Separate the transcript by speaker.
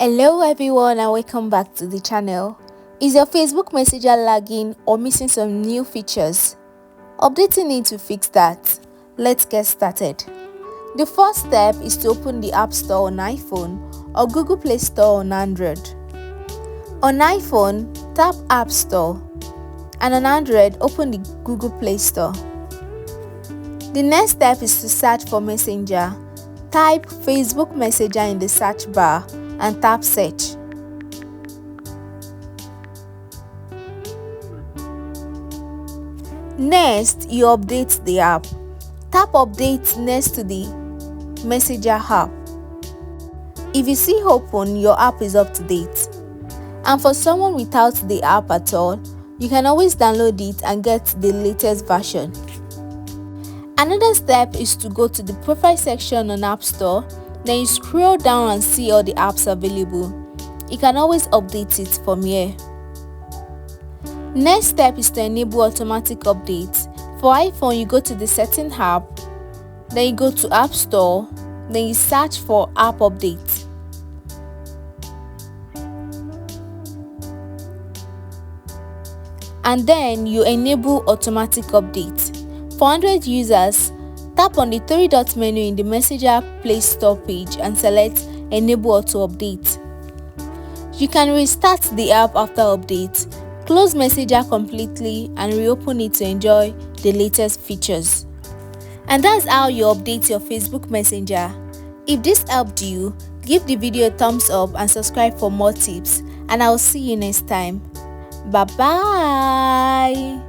Speaker 1: Hello everyone and welcome back to the channel. Is your Facebook Messenger lagging or missing some new features? Updating it to fix that. Let's get started. The first step is to open the App Store on iPhone or Google Play Store on Android. On iPhone, tap App Store, and on Android, open the Google Play Store. The next step is to search for Messenger. Type Facebook Messenger in the search bar and tap search. Next, you update the app. Tap update next to the Messenger app. If you see open, your app is up to date. And for someone without the app at all, you can always download it and get the latest version. Another step is to go to the profile section on App Store. Then you scroll down and see all the apps available. You can always update it from here. Next step is to enable automatic updates. For iPhone, you go to the Setting app, then you go to App Store, then you search for App Update. And then you enable automatic update. For Android users, tap on the three-dot menu in the Messenger Play Store page and select Enable Auto Update. You can restart the app after update, close Messenger completely and reopen it to enjoy the latest features. And that's how you update your Facebook Messenger. If this helped you, give the video a thumbs up and subscribe for more tips, and I'll see you next time. Bye bye.